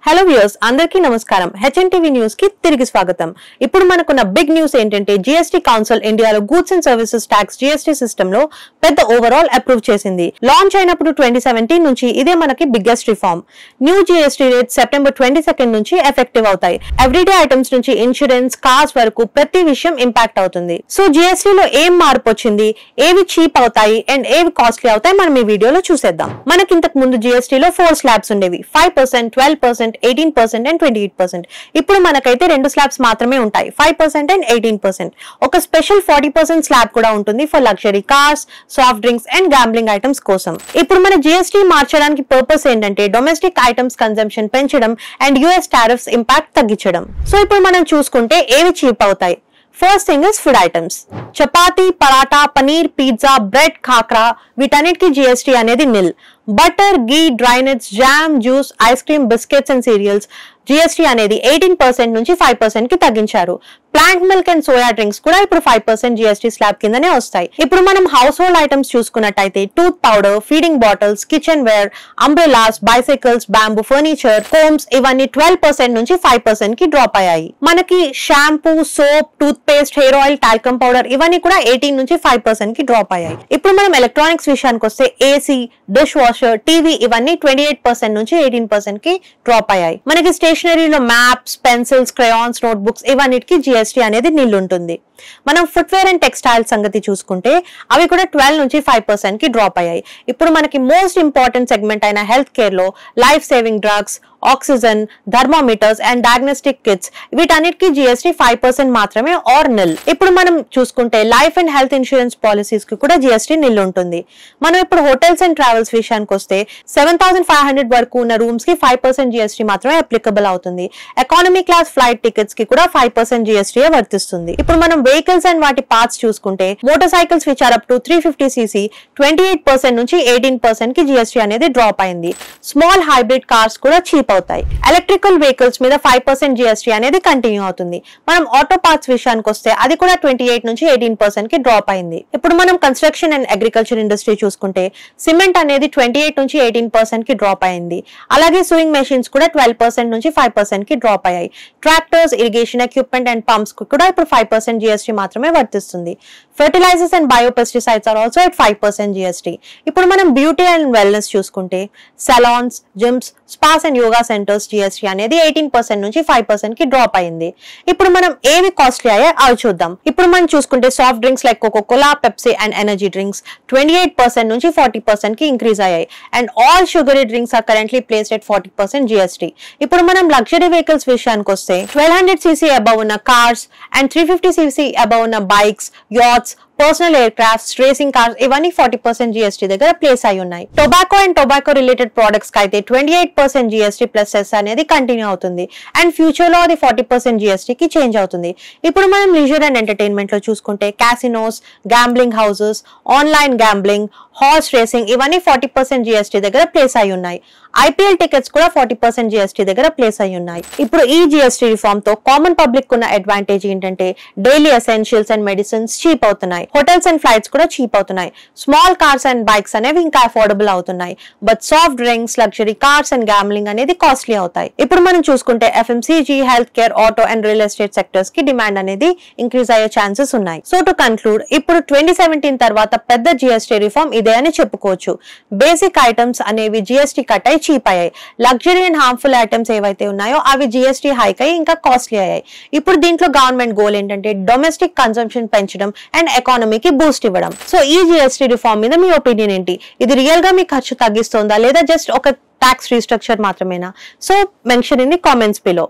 Hello viewers అందరికీ నమస్కారం హెచ్ఎన్టీవీ news కి తిరిగి స్వాగతం. ఇప్పుడు మనకున్న బిగ్ న్యూస్ ఏంటంటే జీఎస్టీ కౌన్సిల్ ఇండియాలో goods and services tax GST system లో పెద్ద ఓవరాల్ అప్రూవ్ చేసింది. లాంచ్ అయినప్పుడు 2017 నుంచి ఇదే మనకి biggest reform. New GST rate September 22 నుంచి ఎఫెక్టివ్ అవుతాయి. ఎవ్రీడే ఐటమ్స్ నుంచి ఇన్సూరెన్స్, కార్స్ వరకు ప్రతి విషయం ఇంపాక్ట్ అవుతుంది. సో జీఎస్టీ లో ఏం మార్పు వచ్చింది, ఏవి చీప్ అవుతాయి అండ్ ఏవి కాస్ట్లీ అవుతాయి మనం ఈ వీడియోలో చూసేద్దాం. మనకి ఇంతకు ముందు జీఎస్టీ లో 4 స్లాబ్స్ ఉండేవి, 5%, 12%, 18% and 28%. ఇప్పుడు మనకైతే రెండు స్లాబ్స్ మాత్రమే ఉంటాయి, 5% and 18%. ఒక స్పెషల్ 40% స్లాబ్ కూడా ఉంటుంది for luxury cars, soft drinks and gambling items కోసం. ఇప్పుడు మన జీఎస్టీ మార్చడానికి పర్పస్ ఏంటంటే డొమెస్టిక్ ఐటమ్స్ కన్జంప్షన్ పెంచడం అండ్ యుఎస్ టారిఫ్స్ ఇంపాక్ట్ తగ్గించడం. సో ఇప్పుడు మనం చూసుకుంటే ఏవి చీప్ అవుతాయి. First thing is food items. Chapati, paratha, paneer, pizza, bread, khakhra వీటన్నిటికీ జీఎస్టీ అనేది nil. Butter, ghee, dry nuts, jam, juice, ice cream, biscuits and cereals GST అనేది 18% నుంచి 5% కి తగ్గించారు. Plant milk and soya drinks కూడా ఇప్పుడు 5% జీఎస్టీ స్లాబ్ కిందనే వస్తాయి. ఇప్పుడు మనం హౌస్ హోల్డ్ ఐటమ్స్ చూసుకున్నట్టయితే tooth powder, feeding bottles, kitchen ware, umbrellas, bicycles, bamboo furniture, combs ఇవన్నీ 12% నుంచి 5% కి డ్రాప్ అయ్యాయి. మనకి shampoo, soap, toothpaste, hair oil, talcum powder ఇవన్నీ కూడా 18 నుంచి 5% కి డ్రాప్ అయ్యాయి. ఇప్పుడు మనం ఎలక్ట్రానిక్స్ విషయానికి వస్తే ఏసీ, డిష్ వాషర్, టీవీ ఇవన్నీ 28% నుంచి 18% కి డ్రాప్ అయ్యాయి. మనకి స్టేషనరీలో మ్యాప్స్, పెన్సిల్స్, క్రయాన్స్, నోట్బుక్స్ ఇవన్నిటికీ జీఎస్టీ అనేది నిల్ ఉంటుంది. మనం ఫుట్వేర్ అండ్ టెక్స్టైల్ సంగతి చూసుకుంటే అవి కూడా 12 నుంచి 5% కి డ్రాప్ అయ్యాయి. ఇప్పుడు మనకి మోస్ట్ ఇంపార్టెంట్ సెగ్మెంట్ అయిన హెల్త్ కేర్ లో life saving drugs, oxygen, thermometers and diagnostic kits వీటన్నిటికీ జీఎస్టీ 5% మాత్రమే ఆర్ నిల్. ఇప్పుడు మనం చూసుకుంటే life and health insurance policies కి కూడా జీఎస్టీ నిల్ ఉంటుంది. మనం ఇప్పుడు హోటల్స్ అండ్ ట్రావెల్స్ విషయానికి వస్తే 7,500 వరకు ఉన్న రూమ్స్ కి 5% జీఎస్టీ మాత్రమే అప్లికబుల్ అవుతుంది. ఎకానమీ క్లాస్ ఫ్లైట్ టికెట్స్ కి కూడా 5% జీఎస్టీ వర్తిస్తుంది. ఇప్పుడు మనం వెహికల్స్ అండ్ వాటి పార్ట్స్ చూసుకుంటే motorcycles which are up to 350cc 28% నుంచి 18% కి జీఎస్టీ అనేది డ్రాప్ అయింది. స్మాల్ హైబ్రిడ్ కార్స్ కూడా చీప్ అవుతాయి. ఎలక్ట్రికల్ వెహికల్స్ మీద 5% జీఎస్టీ అనేది కంటిన్యూ అవుతుంది. మనం ఆటో పార్ట్స్ విషయానికి వస్తే అది కూడా 28 నుంచి 18% కి డ్రాప్ అయింది. ఇప్పుడు మనం కన్స్ట్రక్షన్ అండ్ అగ్రికల్చర్ ఇండస్ట్రీ చూసుకుంటే సిమెంట్ అనేది 28 నుంచి 18% కి డ్రాప్ అయింది. అలాగే సూయింగ్ మెషిన్స్ కూడా 12% నుంచి 5% కి డ్రాప్ అయ్యాయి. Tractors, irrigation equipment and pumps కు కూడా ఇప్పుడు 5% జీఎస్టీ మాత్రమే వర్తిస్తుంది. Fertilisers and biopesticides are also at 5% GST. ఇప్పుడు మనం బ్యూటీ అండ్ వెల్నెస్ చూసుకుంటే salons, gyms, spas and yoga centres GST అనేది 18% నుంచి 5% కి డ్రాప్ అయింది. ఇప్పుడు మనం ఏవి కాస్ట్లీ అయ్యాయి అవి చూద్దాం. ఇప్పుడు మనం చూసుకుంటే soft drinks like Coca Cola, Pepsi and energy drinks 28% నుంచి 40% కి ఇంక్రీజ్ అయ్యాయి. And all sugary drinks are currently placed at 40% GST. ఇప్పుడు మనం లగ్జరీ వెహికల్స్ విషయానికి వస్తే 1200cc అబౌవ్ ఉన్న కార్స్ అండ్ 350cc అబౌవ్ ఉన్న bikes, yachts, personal air crafts, racing cars ఇవన్నీ 40% జీఎస్టీ దగ్గర ప్లేస్ అయి ఉన్నాయి. Tobacco and tobacco related products కి అయితే 28% జీఎస్టీ ప్లస్ సెస్ అనేది కంటిన్యూ అవుతుంది. అండ్ ఫ్యూచర్ లో అది 40% జీఎస్టీ కి చేంజ్ అవుతుంది. ఇప్పుడు మనం లీజర్ అండ్ ఎంటర్టైన్మెంట్ లో చూసుకుంటే casinos, gambling houses, online gambling, horse racing ఇవన్నీ 40% జీఎస్టీ దగ్గర ప్లేస్ అయి ఉన్నాయి. ఐపీఎల్ టికెట్స్ కూడా 40% జీఎస్టీ దగ్గర ప్లేస్ అయి ఉన్నాయి. ఇప్పుడు ఈ జీఎస్టీ రిఫార్మ్ తో కామన్ పబ్లిక్ ఉన్న అడ్వాంటేజ్ ఏంటంటే daily essentials and medicines cheap అవుతున్నాయి. హోటల్స్ అండ్ ఫ్లైట్స్ కూడా చీప్ అవుతున్నాయి. స్మాల్ కార్స్ అండ్ బైక్స్ అనేవి ఇంకా అఫోర్డబుల్ అవుతున్నాయి. But soft drinks, luxury cars and gambling అనేది కాస్ట్లీ అవుతాయి. ఇప్పుడు మనం చూసుకుంటే FMCG, health care, auto and real estate sectors కి డిమాండ్ అనేది ఇంక్రీజ్ అయ్యే ఛాన్సెస్ ఉన్నాయి. సో టు కన్క్లూడ్, ఇప్పుడు 2017 తర్వాత పెద్ద జీఎస్టీ రిఫార్మ్ ఇదే అని చెప్పుకోవచ్చు. బేసిక్ ఐటమ్స్ అనేవి జీఎస్టీ కట్ అయి చీప్ అయ్యాయి. లగ్జరీ అండ్ హార్మ్ఫుల్ ఐటమ్స్ ఏవైతే ఉన్నాయో అవి జీఎస్టీ హైక్ అయ్యి ఇంకా కాస్ట్లీ అయ్యాయి. ఇప్పుడు దీంట్లో గవర్నమెంట్ గోల్ ఏంటంటే డొమెస్టిక్ కన్సంప్షన్ పెంచడం అండ్ ఎకానమీకి బూస్ట్ ఇవ్వడం. సో ఈ జీఎస్టీ రిఫార్మ్ మీద మీ ఒపీనియన్ ఏంటి? ఇది రియల్ గా మీ ఖర్చు తగ్గిస్తుందా లేదా జస్ట్ ఒక ట్యాక్స్ రీస్ట్రక్చర్ మాత్రమేనా? So mention in the comments below.